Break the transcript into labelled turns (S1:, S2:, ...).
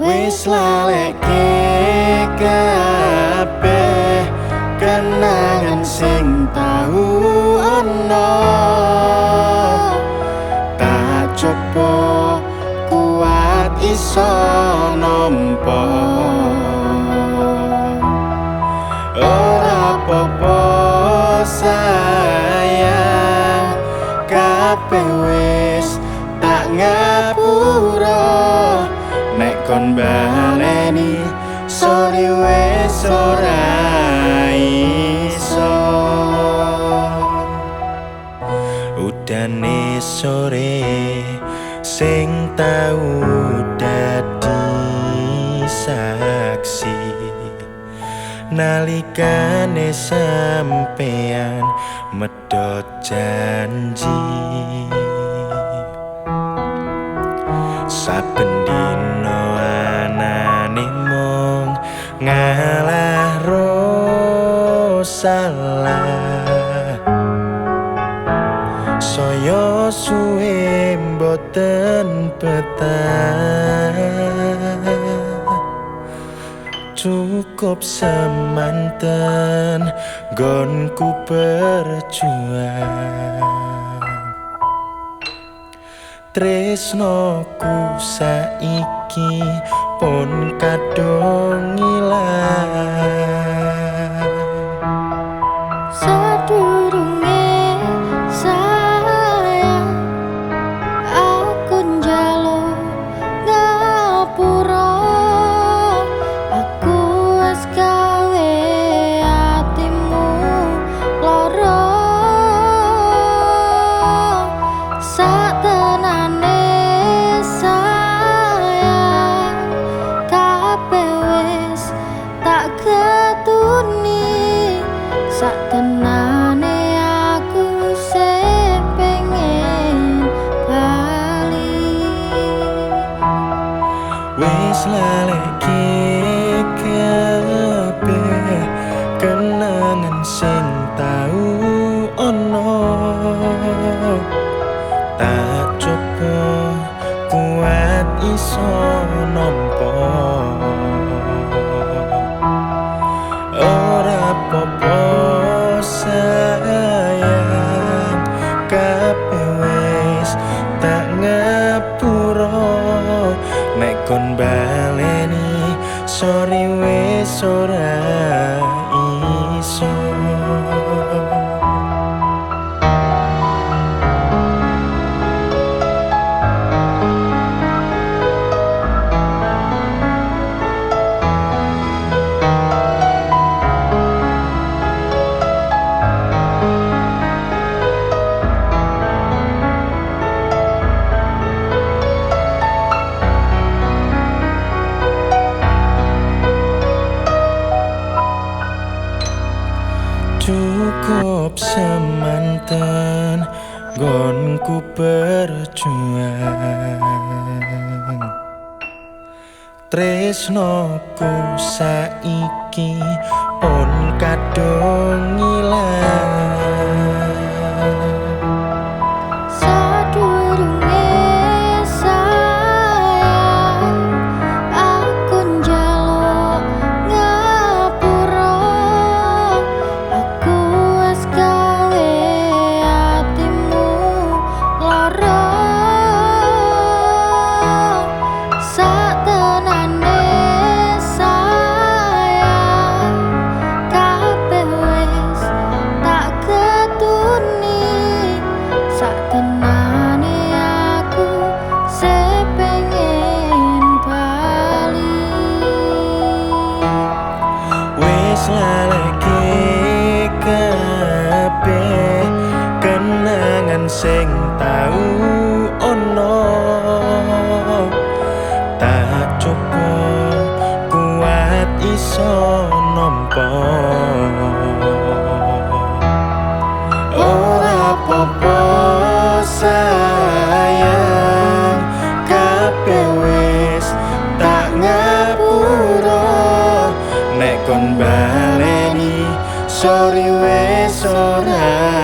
S1: Wis laleke kabeh kenangan sing tau ana, tak coba kuat iso nampa. Ora apa-apa sayang, kabeh wis tak ngapura. Nek kon baleni sorry wis ora iso. Udane sore sing tau dadi saksi nalikane sampeyan medhot janji. Saben dina anane mung ngalah salah, saya suwe mboten betah, cukup semanten nggonku berjuang. Tresnoku saiki pun kadung ilang.
S2: Sadurunge sayang, aku njaluk ngapura. Aku wis gawe atimu lara. Satenane sayang, kabeh wis tak ketuni. Satenane aku sing pengen bali.
S1: Wis laleke kabeh kenangan sing tau ana, tak coba kuat iso nampa. Ora apa-apa sayang, kabeh wis tak ngapura. Nek kon baleni sorry wis ora iso. Cukup semanten nggonku berjuang. Tresnoku saiki pun kadung ilang.
S2: Sadurunge sayang, aku njaluk ngapura. Aku wis gawe atimu lara. Satenane sayang, kabeh wis tak ketuni. Satenane aku sing pengen bali.
S1: Wis laleke kabeh kenangan sing tau ana, tak coba kuat iso nampa. Ora apa-apa sayang, kabeh wis tak ngapura. Nek kon baleni sorry wis ora